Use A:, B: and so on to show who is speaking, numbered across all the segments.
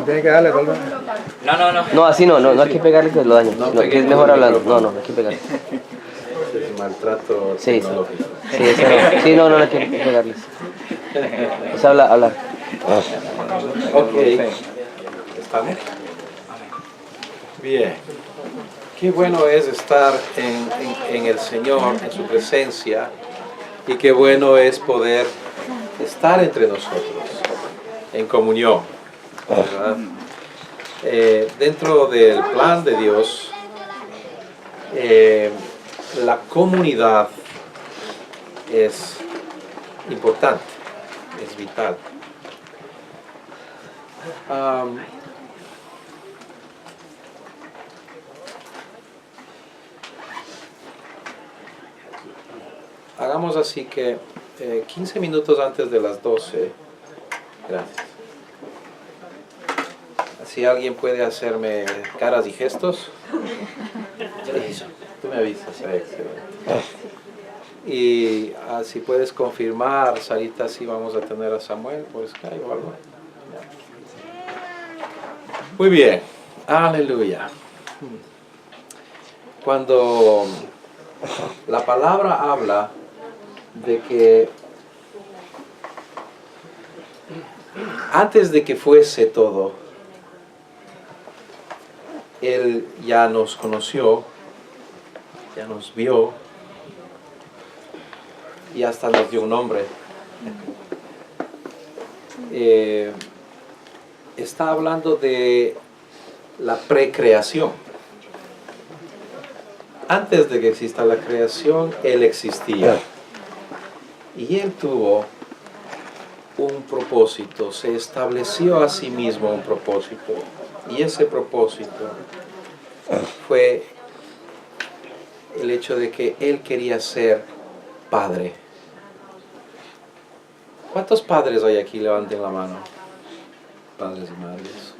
A: Tiene que darle, tal vez.
B: No, así no hay que pegarle que lo daño. No, que es mejor hablando. No hay que pegarle.
C: Es maltrato
B: Sí,
C: tecnológico.
B: sí, no hay que pegarles. Es hablar.
C: Ok. ¿Estamos? Bien. Qué bueno es estar en el Señor, en su presencia, y qué bueno es poder estar entre nosotros, en comunión, ¿verdad? Dentro del plan de Dios, la comunidad es importante, es vital. Hagamos así que 15 minutos antes de las 12, gracias. Si alguien puede hacerme caras y gestos. Tú me avisas, excelente. Y si puedes confirmar, Sarita, si vamos a tener a Samuel por Skype o algo. Muy bien, aleluya. Cuando la palabra habla de que antes de que fuese todo, Él ya nos conoció, ya nos vio y hasta nos dio un nombre. Está hablando de la precreación. Antes de que exista la creación, Él existía. Y Él tuvo un propósito, se estableció a sí mismo un propósito. Y ese propósito fue el hecho de que Él quería ser padre. ¿Cuántos padres hay aquí? Levanten la mano. Padres y madres.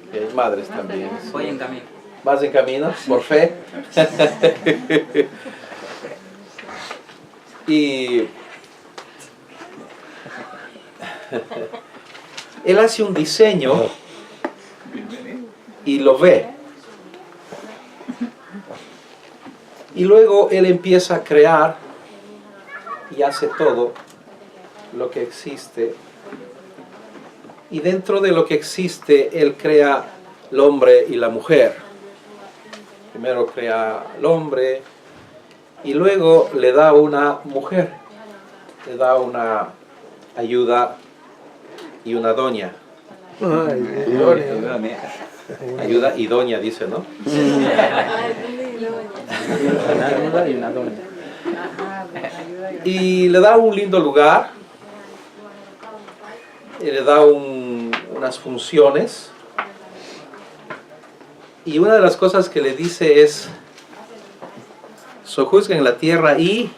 C: Okay. Madres también.
D: Voy en camino.
C: ¿Vas en camino? ¿Por fe? Y Él hace un diseño y lo ve. Y luego Él empieza a crear y hace todo lo que existe. Y dentro de lo que existe, Él crea el hombre y la mujer. Primero crea al hombre y luego le da una mujer. Le da una ayuda y una doña. Ayuda y doña, dice, ¿no? Y le da un lindo lugar, y le da unas funciones, y una de las cosas que le dice es: sojuzguen la tierra y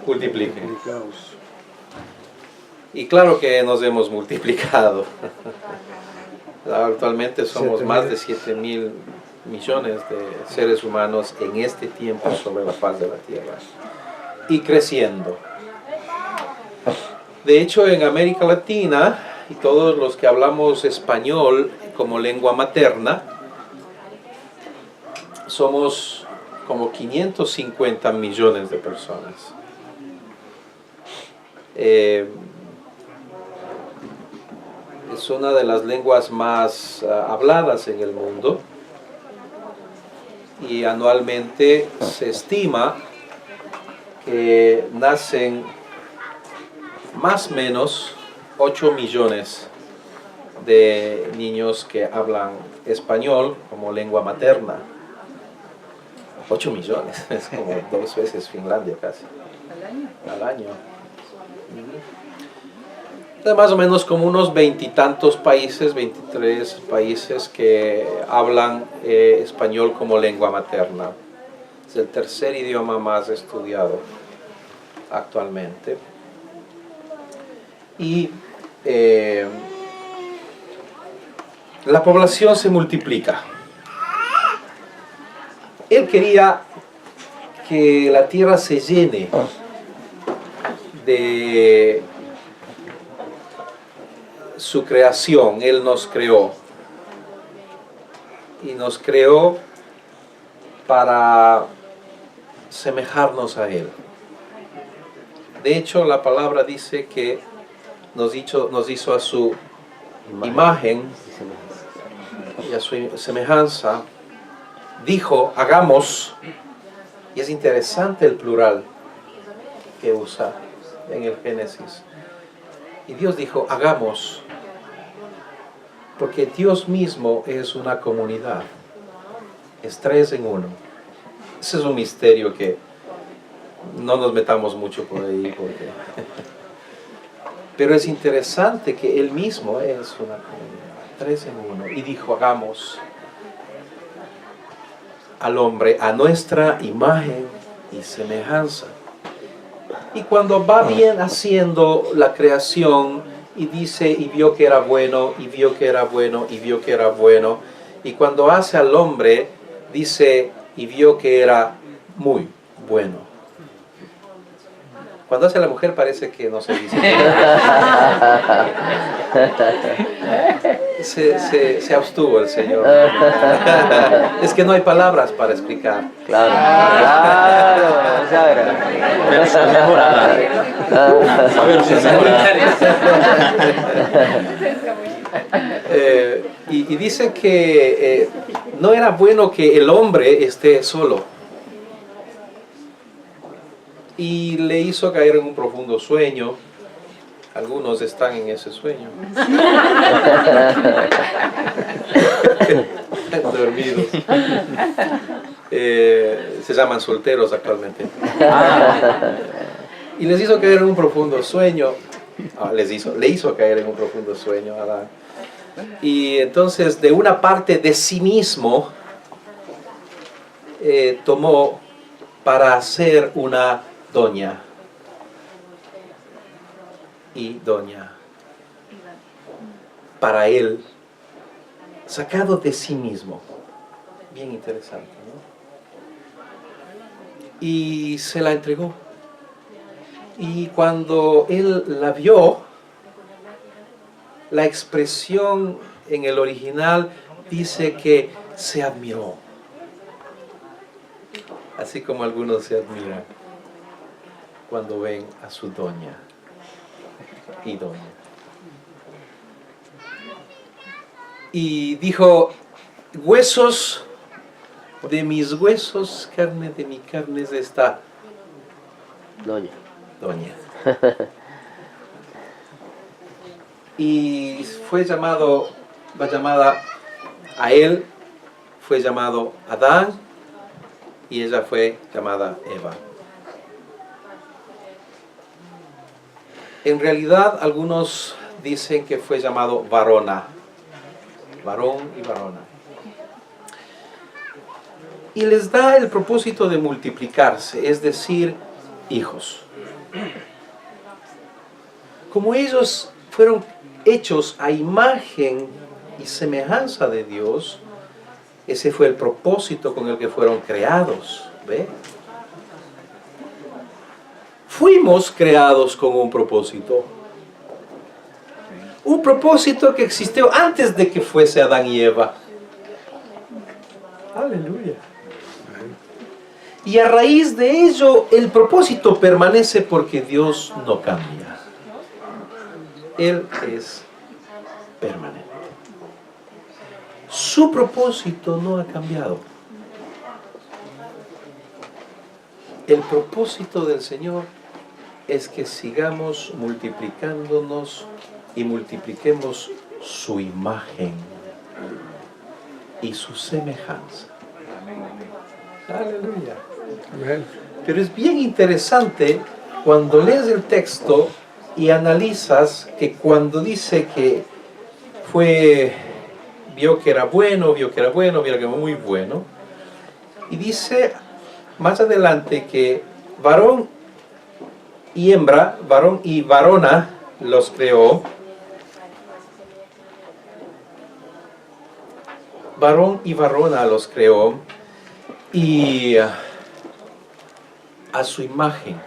C: multipliquen. Y claro que nos hemos multiplicado. Actualmente somos más de 7.000 millones de seres humanos en este tiempo sobre la faz de la tierra. Y creciendo. De hecho, en América Latina, y todos los que hablamos español como lengua materna, somos como 550 millones de personas. Es una de las lenguas más habladas en el mundo, y anualmente se estima que nacen más o menos 8 millones de niños que hablan español como lengua materna. 8 millones, es como 2 veces Finlandia casi. Al año. Más o menos como unos 20 y tantos países, 23 países que hablan español como lengua materna. Es el tercer idioma más estudiado actualmente. Y la población se multiplica. Él quería que la tierra se llene de su creación, Él nos creó. Y nos creó para semejarnos a Él. De hecho, la palabra dice que nos hizo a su imagen y a su semejanza. Dijo, hagamos, y es interesante el plural que usa en el Génesis. Y Dios dijo, hagamos, porque Dios mismo es una comunidad, es 3 en 1. Ese es un misterio que no nos metamos mucho por ahí, pero es interesante que Él mismo es una comunidad, 3 en 1, y dijo, hagamos al hombre a nuestra imagen y semejanza. Y cuando va bien haciendo la creación y dice, y vio que era bueno, y vio que era bueno, y vio que era bueno, y cuando hace al hombre, dice, y vio que era muy bueno. Cuando hace a la mujer parece que no se dice. Se abstuvo el Señor. Es que no hay palabras para explicar.
B: Claro, claro, esa
C: era. Y dice que no era bueno que el hombre esté solo. Y le hizo caer en un profundo sueño. Algunos están en ese sueño. Dormidos. Se llaman solteros actualmente. Y les hizo caer en un profundo sueño. Le hizo caer en un profundo sueño a Adán. Y entonces de una parte de sí mismo tomó para hacer una doña y doña para él, sacado de sí mismo. Bien interesante, ¿no? Y se la entregó. Y cuando él la vio, la expresión en el original dice que se admiró. Así como algunos se admiran cuando ven a su doña y doña. Y dijo, huesos de mis huesos, carne de mi carne es esta
B: doña.
C: Y fue llamada a él, fue llamado Adán, y ella fue llamada Eva. En realidad, algunos dicen que fue llamado varona, varón y varona. Y les da el propósito de multiplicarse, es decir, hijos. Como ellos fueron hechos a imagen y semejanza de Dios, ese fue el propósito con el que fueron creados. ¿Ve? Fuimos creados con un propósito. Un propósito que existió antes de que fuese Adán y Eva. Aleluya. Y a raíz de ello, el propósito permanece porque Dios no cambia. Él es permanente. Su propósito no ha cambiado. El propósito del Señor es que sigamos multiplicándonos y multipliquemos su imagen y su semejanza. Aleluya. Pero es bien interesante cuando lees el texto y analizas que cuando dice que vio que era bueno, vio que era muy bueno, y dice más adelante que varón y hembra, varón y varona los creó. Varón y varona los creó y a su imagen.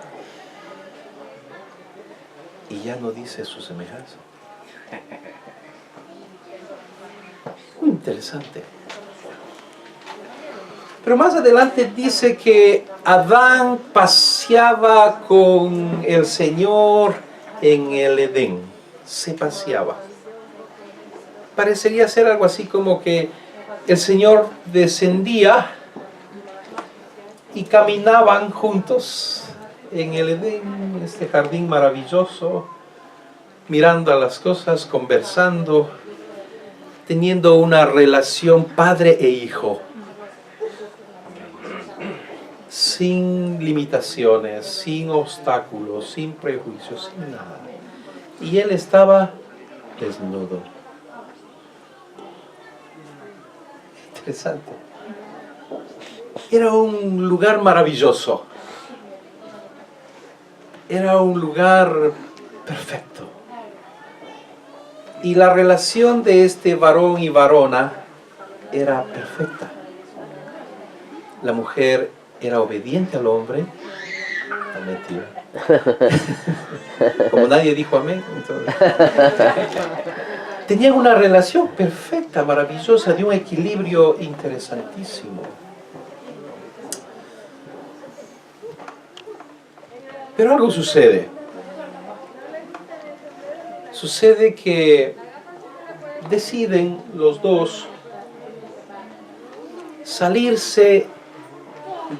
C: Y ya no dice su semejanza. Muy interesante. Pero más adelante dice que Adán paseaba con el Señor en el Edén. Se paseaba. Parecería ser algo así como que el Señor descendía y caminaban juntos en el Edén, este jardín maravilloso, mirando a las cosas, conversando, teniendo una relación padre e hijo, sin limitaciones, sin obstáculos, sin prejuicios, sin nada. Y él estaba desnudo. Interesante. Era un lugar maravilloso. Era un lugar perfecto. Y la relación de este varón y varona era perfecta. La mujer era obediente al hombre. No, mentira. Como nadie dijo amén, entonces. Tenían una relación perfecta, maravillosa, de un equilibrio interesantísimo. Pero algo sucede. Sucede que deciden los dos salirse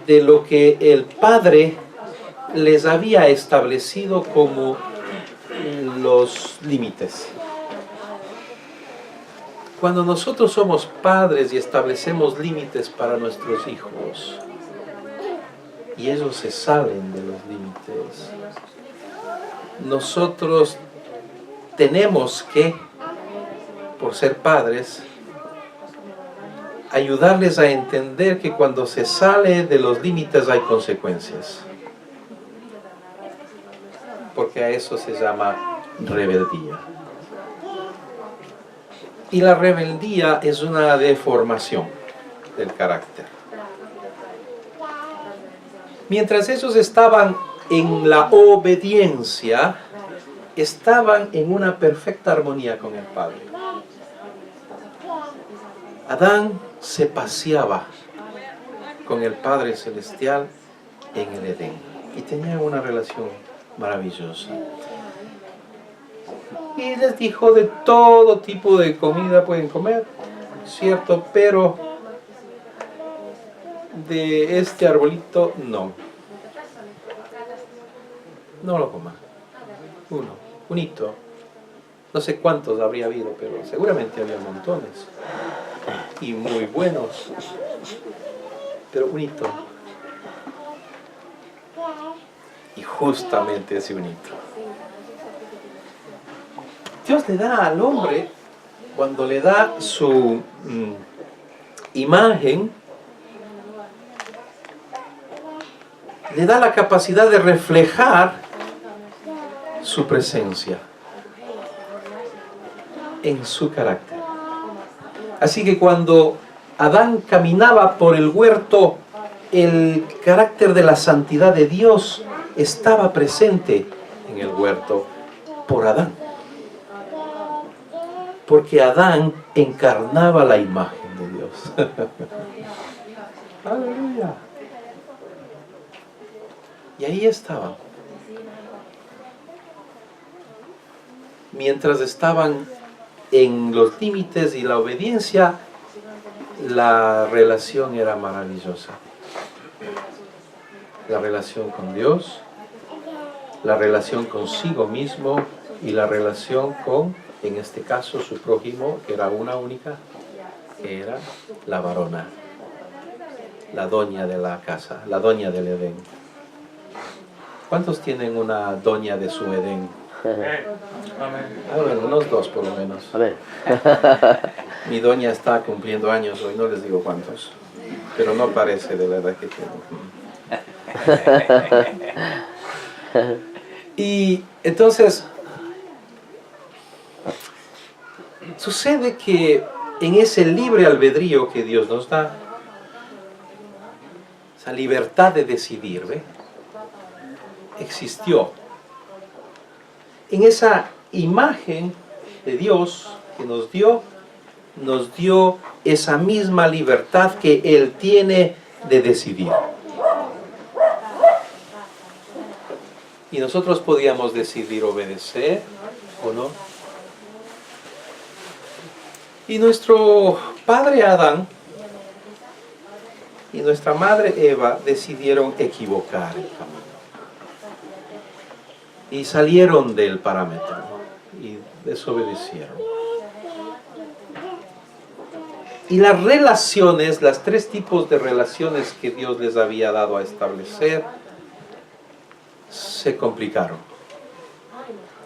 C: de lo que el padre les había establecido como los límites. Cuando nosotros somos padres y establecemos límites para nuestros hijos, y ellos se salen de los límites, nosotros tenemos que, por ser padres, ayudarles a entender que cuando se sale de los límites hay consecuencias. Porque a eso se llama rebeldía. Y la rebeldía es una deformación del carácter. Mientras ellos estaban en la obediencia, estaban en una perfecta armonía con el Padre. Adán se paseaba con el Padre Celestial en el Edén y tenían una relación maravillosa. Y les dijo: de todo tipo de comida pueden comer, cierto, pero de este arbolito no. No lo coman. Unito. No sé cuántos habría habido, pero seguramente había montones. Y muy buenos. Pero unito. Y justamente ese unito. Dios le da al hombre, cuando le da su imagen, le da la capacidad de reflejar su presencia en su carácter. Así que cuando Adán caminaba por el huerto, el carácter de la santidad de Dios estaba presente en el huerto por Adán. Porque Adán encarnaba la imagen de Dios. Aleluya. Y ahí estaban. Mientras estaban en los límites y la obediencia, la relación era maravillosa. La relación con Dios, la relación consigo mismo y la relación con, en este caso, su prójimo, que era una única, que era la varona, la doña de la casa, la doña del Edén. ¿Cuántos tienen una doña de su Edén? Bueno, unos dos por lo menos.
B: Amén.
C: Mi doña está cumpliendo años hoy, no les digo cuántos, pero no parece de la edad que tiene. Y entonces, sucede que en ese libre albedrío que Dios nos da, esa libertad de decidir, ¿ve?, existió. En esa imagen de Dios que nos dio, nos dio esa misma libertad que Él tiene de decidir. Y nosotros podíamos decidir obedecer o no. Y nuestro padre Adán y nuestra madre Eva decidieron equivocar el camino. Y salieron del parámetro y desobedecieron. Y las relaciones, las tres tipos de relaciones que Dios les había dado a establecer, se complicaron.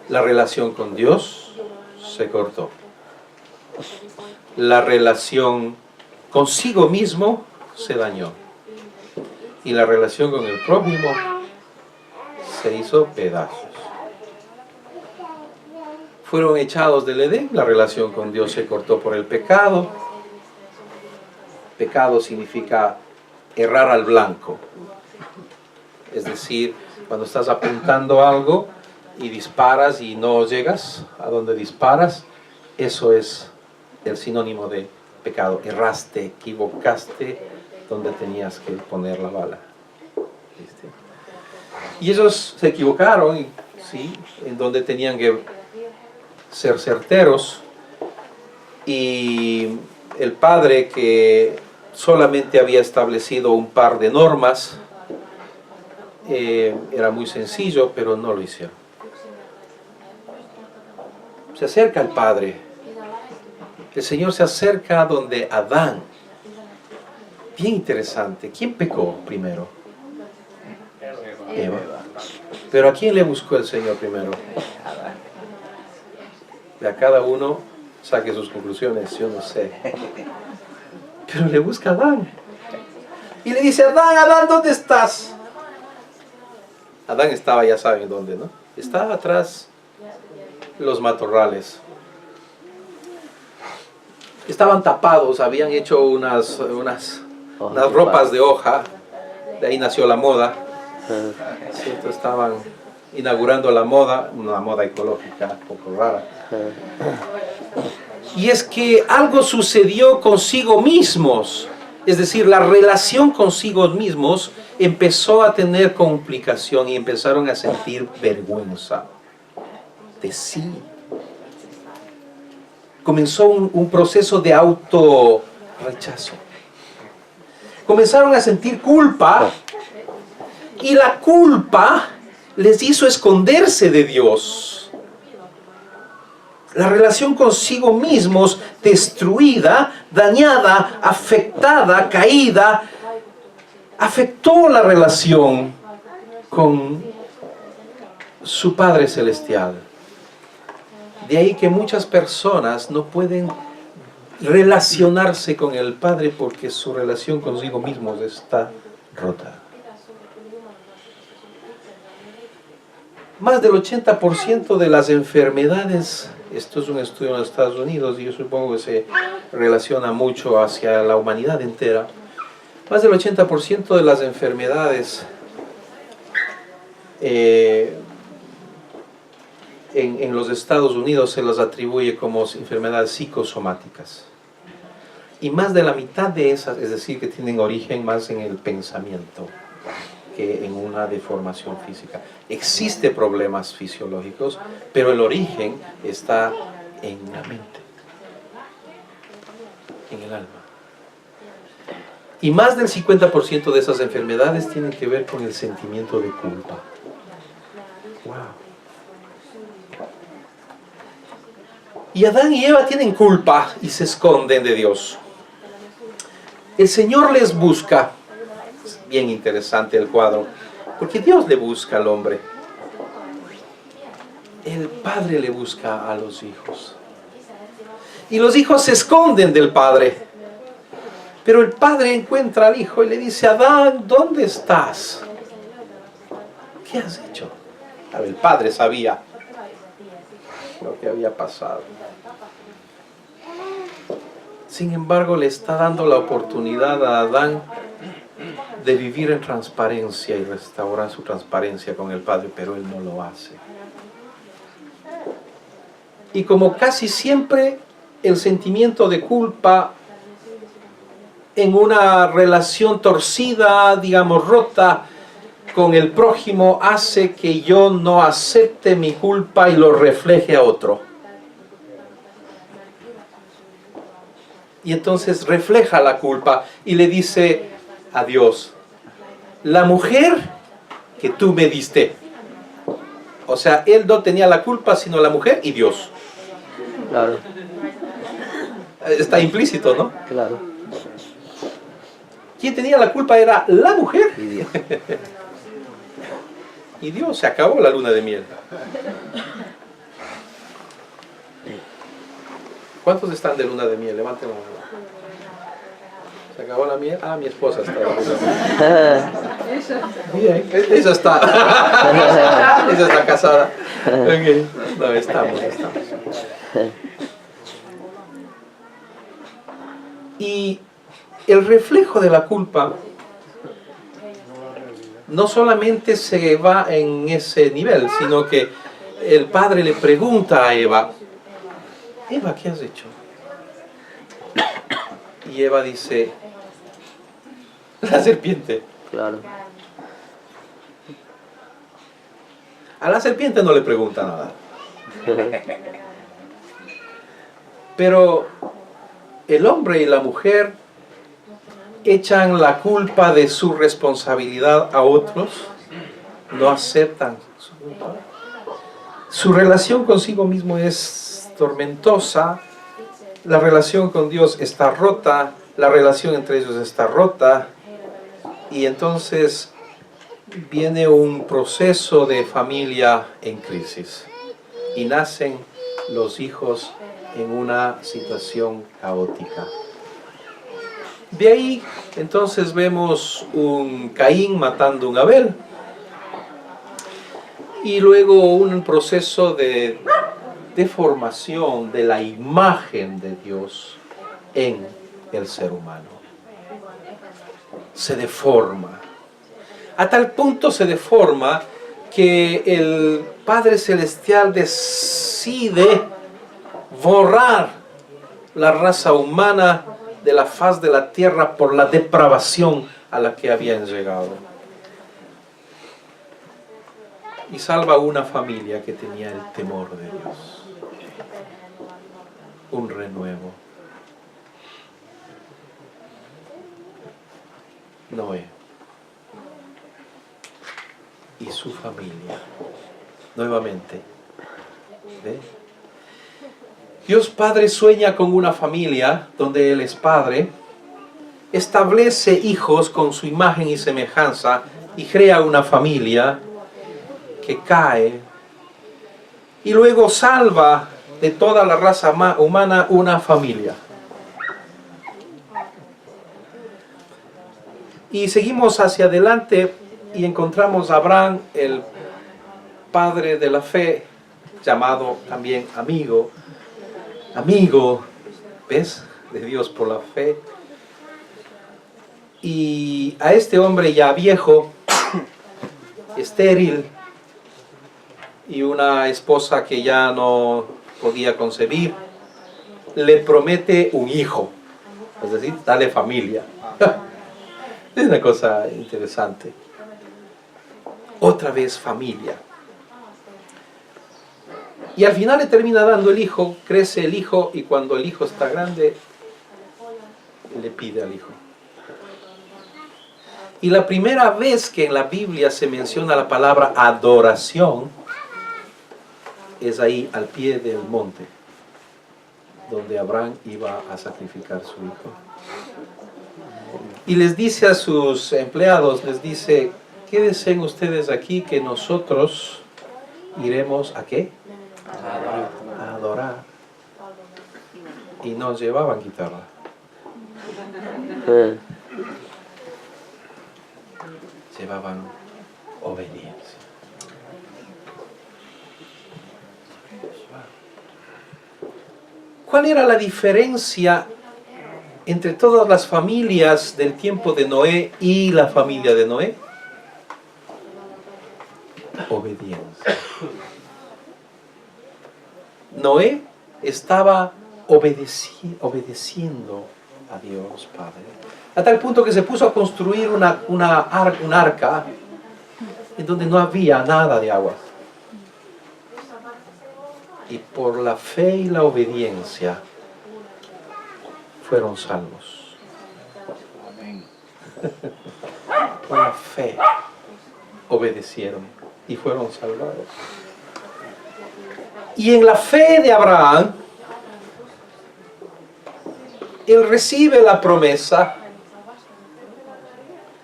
C: La relación con Dios se cortó. La relación consigo mismo se dañó. Y la relación con el prójimo se hizo pedazos. Fueron echados del Edén, la relación con Dios se cortó por el pecado. Pecado significa errar al blanco. Es decir, cuando estás apuntando algo y disparas y no llegas a donde disparas, eso es el sinónimo de pecado. Erraste, equivocaste donde tenías que poner la bala. ¿Viste? Y ellos se equivocaron, ¿sí?, en donde tenían que ser certeros. Y el padre, que solamente había establecido un par de normas, era muy sencillo, pero no lo hicieron. Se acerca el padre. El Señor se acerca a donde Adán. Bien interesante. ¿Quién pecó primero? Eva. Pero ¿a quién le buscó el Señor primero? De a cada uno saque sus conclusiones, yo no sé. Pero le busca a Adán. Y le dice: Adán, Adán, ¿dónde estás? Adán estaba, ya saben dónde, ¿no? Estaba atrás los matorrales. Estaban tapados, habían hecho unas ropas de hoja. De ahí nació la moda. Sí, estaban inaugurando la moda, una moda ecológica, un poco rara. Y es que algo sucedió consigo mismos. Es decir, la relación consigo mismos empezó a tener complicación y empezaron a sentir vergüenza de sí. Comenzó un proceso de autorrechazo. Comenzaron a sentir culpa, y la culpa les hizo esconderse de Dios. La relación consigo mismos destruida, dañada, afectada, caída, afectó la relación con su Padre Celestial. De ahí que muchas personas no pueden relacionarse con el Padre porque su relación consigo mismos está rota. Más del 80% de las enfermedades, esto es un estudio en los Estados Unidos y yo supongo que se relaciona mucho hacia la humanidad entera, más del 80% de las enfermedades en los Estados Unidos se las atribuye como enfermedades psicosomáticas. Y más de la mitad de esas, es decir, que tienen origen más en el pensamiento que en una deformación física. Existen problemas fisiológicos, pero el origen está en la mente, en el alma. Y más del 50% de esas enfermedades tienen que ver con el sentimiento de culpa. ¡Wow! Y Adán y Eva tienen culpa y se esconden de Dios. El Señor les busca. Es bien interesante el cuadro, porque Dios le busca al hombre. El Padre le busca a los hijos. Y los hijos se esconden del Padre. Pero el Padre encuentra al Hijo y le dice: Adán, ¿dónde estás? ¿Qué has hecho? El Padre sabía lo que había pasado. Sin embargo, le está dando la oportunidad a Adán de vivir en transparencia y restaurar su transparencia con el Padre, pero él no lo hace. Y como casi siempre el sentimiento de culpa en una relación torcida, digamos, rota con el prójimo, hace que yo no acepte mi culpa y lo refleje a otro. Y entonces refleja la culpa y le dice a Dios, la mujer que tú me diste. O sea, él no tenía la culpa, sino la mujer y Dios.
B: Claro,
C: Está implícito, ¿no?
B: claro.
C: Quien tenía la culpa era la mujer.
B: Y Dios.
C: Y Dios, se acabó la luna de miel. ¿Cuántos están de luna de miel? Levanten la mano. ¿Se acabó la miel? Ah, mi esposa está de luna de miel. Bien, ella está. Ella está casada. Okay. No, estamos. Y el reflejo de la culpa no solamente se va en ese nivel, sino que el padre le pregunta a Eva, Eva, ¿qué has hecho? Y Eva dice, la serpiente.
B: Claro.
C: A la serpiente no le pregunta nada. Pero el hombre y la mujer echan la culpa de su responsabilidad a otros, no aceptan su culpa. Su relación consigo mismo es tormentosa, la relación con Dios está rota, la relación entre ellos está rota, y entonces viene un proceso de familia en crisis y nacen los hijos en una situación caótica. De ahí entonces vemos un Caín matando a un Abel y luego un proceso de deformación de la imagen de Dios en el ser humano. Se deforma. A tal punto se deforma que el Padre Celestial decide borrar la raza humana de la faz de la tierra por la depravación a la que habían llegado. Y salva una familia que tenía el temor de Dios. Un renuevo. Noé y su familia. Nuevamente. ¿Ve? Dios Padre sueña con una familia donde Él es Padre, establece hijos con su imagen y semejanza y crea una familia que cae y luego salva de toda la raza humana una familia. Y seguimos hacia adelante y encontramos a Abraham, el padre de la fe, llamado también amigo, ¿ves? De Dios por la fe. Y a este hombre ya viejo, estéril, y una esposa que ya no podía concebir, le promete un hijo, es decir, dale familia. Es una cosa interesante. Otra vez familia. Y al final le termina dando el hijo, crece el hijo, y cuando el hijo está grande, le pide al hijo. Y la primera vez que en la Biblia se menciona la palabra adoración, es ahí al pie del monte, donde Abraham iba a sacrificar a su hijo. Y les dice a sus empleados, les dice, quédense ustedes aquí que nosotros iremos ¿a qué? A adorar. Y nos llevaban guitarra. Llevaban obediencia. ¿Cuál era la diferencia entre todas las familias del tiempo de Noé y la familia de Noé? Obediencia. Noé estaba obedeciendo a Dios Padre. A tal punto que se puso a construir un arca en donde no había nada de agua. Y por la fe y la obediencia fueron salvos. Por la fe obedecieron y fueron salvados. Y en la fe de Abraham, él recibe la promesa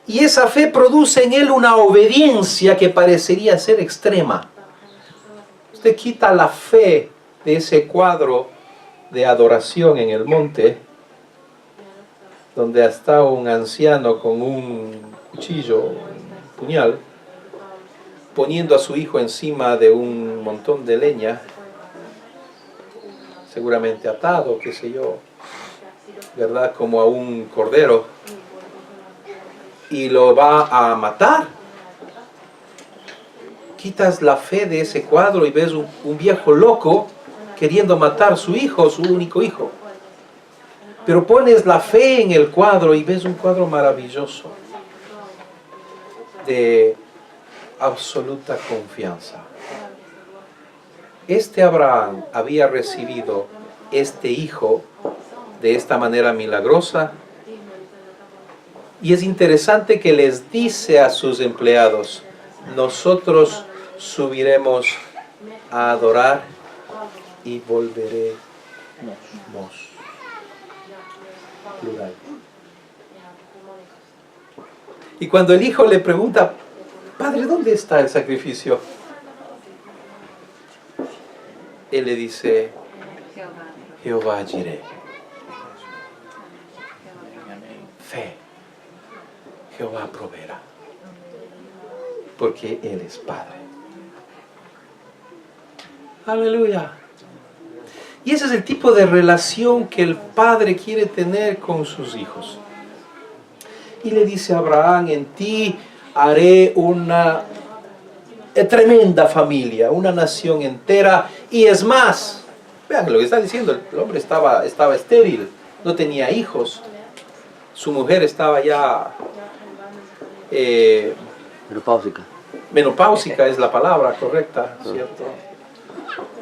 C: y esa fe produce en él una obediencia que parecería ser extrema. Usted quita la fe de ese cuadro de adoración en el monte, donde está un anciano con un cuchillo, un puñal, poniendo a su hijo encima de un montón de leña, seguramente atado, qué sé yo, ¿verdad? Como a un cordero, y lo va a matar. Quitas la fe de ese cuadro y ves un viejo loco queriendo matar a su hijo, su único hijo. Pero pones la fe en el cuadro y ves un cuadro maravilloso de absoluta confianza. Este Abraham había recibido este hijo de esta manera milagrosa, y es interesante que les dice a sus empleados: nosotros subiremos a adorar y volveremos. Plural. Y cuando el hijo le pregunta: Padre, ¿dónde está el sacrificio? Él le dice: Jehová Jireh. Fe. Jehová proveerá. Porque Él es Padre. Aleluya. Y ese es el tipo de relación que el Padre quiere tener con sus hijos. Y le dice a Abraham: en ti haré una tremenda familia, una nación entera. Y es más, vean lo que está diciendo, el hombre estaba estéril, no tenía hijos. Su mujer estaba ya menopáusica es la palabra correcta, ¿cierto?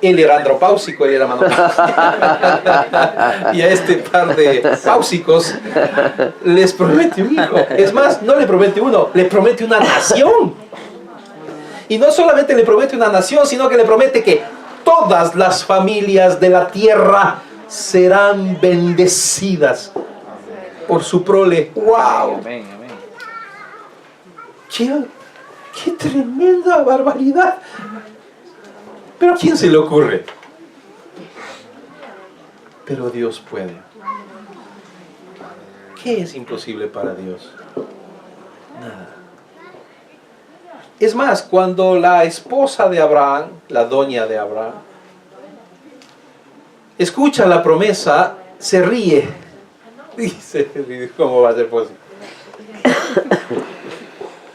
C: Él era andropáusico, él era menopáusico. Y a este par de páusicos les promete un hijo. Es más, no le promete uno, le promete una nación. Y no solamente le promete una nación, sino que le promete que todas las familias de la tierra serán bendecidas por su prole. ¡Wow!
A: Amén, amén.
C: ¡Qué tremenda barbaridad! ¿Pero a quién se le ocurre? Pero Dios puede. ¿Qué es imposible para Dios? Nada. Es más, cuando la esposa de Abraham, la doña de Abraham, escucha la promesa, se ríe. Dice: ¿cómo va a ser posible?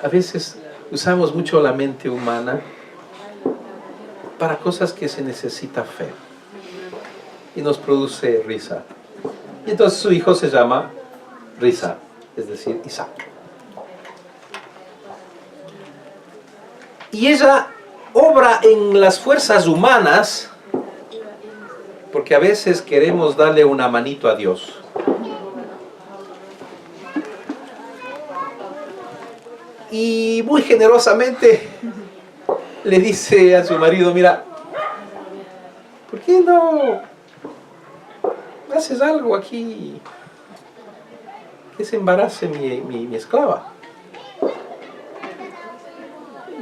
C: A veces usamos mucho la mente humana para cosas que se necesita fe. Y nos produce risa. Y entonces su hijo se llama Risa, es decir, Isaac. Y ella obra en las fuerzas humanas, porque a veces queremos darle una manito a Dios. Y muy generosamente le dice a su marido: mira, ¿por qué no haces algo aquí que se embarace mi esclava?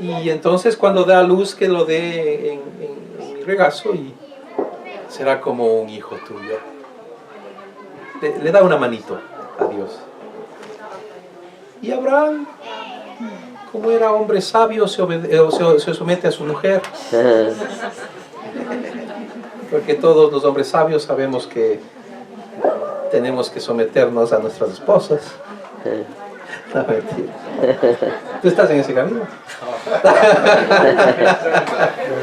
C: Y entonces cuando da a luz, que lo dé en mi regazo y será como un hijo tuyo. Le da una manito a Dios. Y Abraham, como era hombre sabio, se somete a su mujer. Porque todos los hombres sabios sabemos que tenemos que someternos a nuestras esposas. No, mentira. ¿Tú estás en ese camino?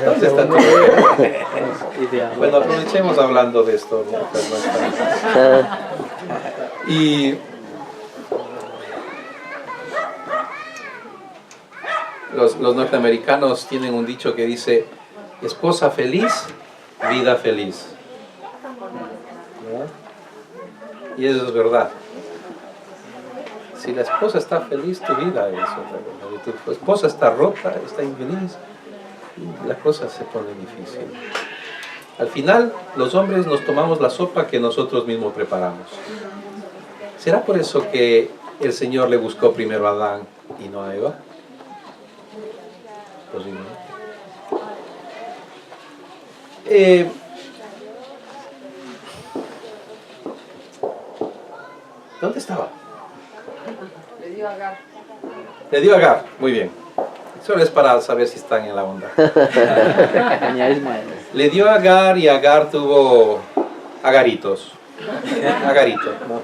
C: ¿Dónde está tu Bueno, aprovechemos hablando de esto. mientras no está. Y los norteamericanos tienen un dicho que dice: esposa feliz, vida feliz. ¿No? Y eso es verdad. Si la esposa está feliz, tu vida es otra cosa. Si tu esposa está rota, está infeliz, la cosa se pone difícil. Al final, los hombres nos tomamos la sopa que nosotros mismos preparamos. ¿Será por eso que el Señor le buscó primero a Adán y no a Eva? Posiblemente. ¿Dónde estaba?
A: Le dio a Agar.
C: Le dio a Agar, muy bien. Solo es para saber si están en la onda. Le dio a Agar y Agar tuvo agaritos. Agarito, ¿no?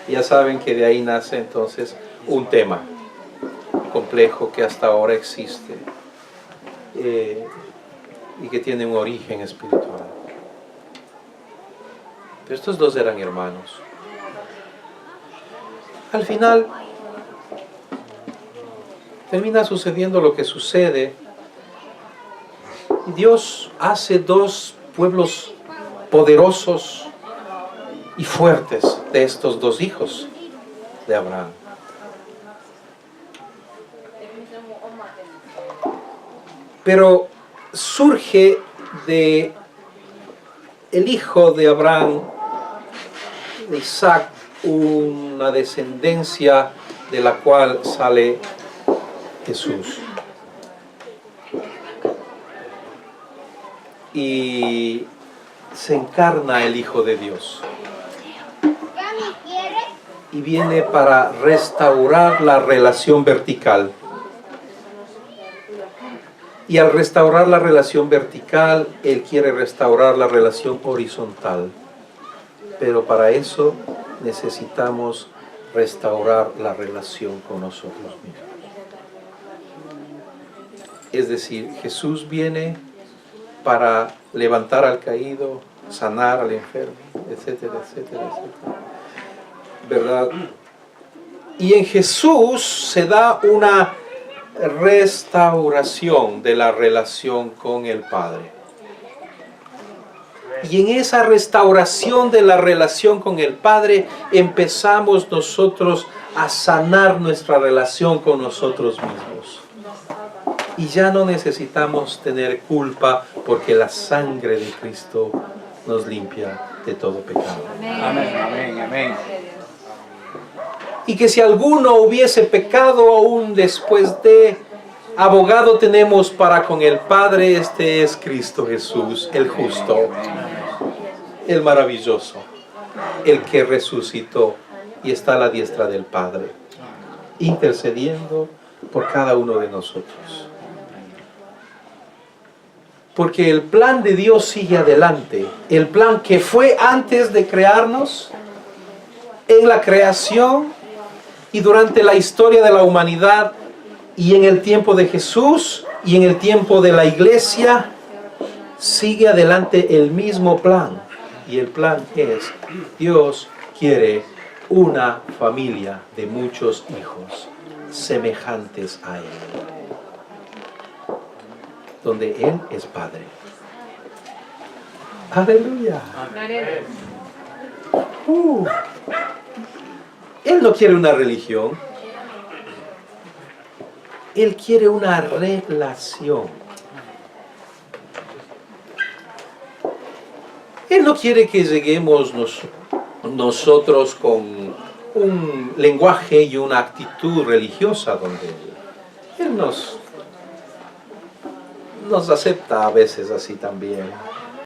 C: Ya saben que de ahí nace entonces un tema complejo que hasta ahora existe y que tiene un origen espiritual. Pero estos dos eran hermanos. Al final termina sucediendo lo que sucede. Dios hace dos pueblos poderosos y fuertes de estos dos hijos de Abraham. Pero surge de el hijo de Abraham, de Isaac, una descendencia de la cual sale Jesús. Y se encarna el Hijo de Dios. Y viene para restaurar la relación vertical. Y al restaurar la relación vertical, Él quiere restaurar la relación horizontal. Pero para eso necesitamos restaurar la relación con nosotros mismos. Es decir, Jesús viene para levantar al caído, sanar al enfermo, etcétera, etcétera, etcétera. ¿Verdad? Y en Jesús se da una restauración de la relación con el Padre. Y en esa restauración de la relación con el Padre empezamos nosotros a sanar nuestra relación con nosotros mismos. Y ya no necesitamos tener culpa porque la sangre de Cristo nos limpia de todo pecado.
A: Amén, amén, amén.
C: Y que si alguno hubiese pecado aún después de, abogado tenemos para con el Padre, este es Cristo Jesús, el justo, el maravilloso, el que resucitó y está a la diestra del Padre, intercediendo por cada uno de nosotros. Porque el plan de Dios sigue adelante. El plan que fue antes de crearnos, en la creación y durante la historia de la humanidad, y en el tiempo de Jesús y en el tiempo de la iglesia, sigue adelante el mismo plan. Y el plan es: Dios quiere una familia de muchos hijos semejantes a Él, donde Él es Padre. ¡Aleluya! Él no quiere una religión. Él quiere una relación. Él no quiere que lleguemos nosotros con un lenguaje y una actitud religiosa donde Él nos acepta a veces así también.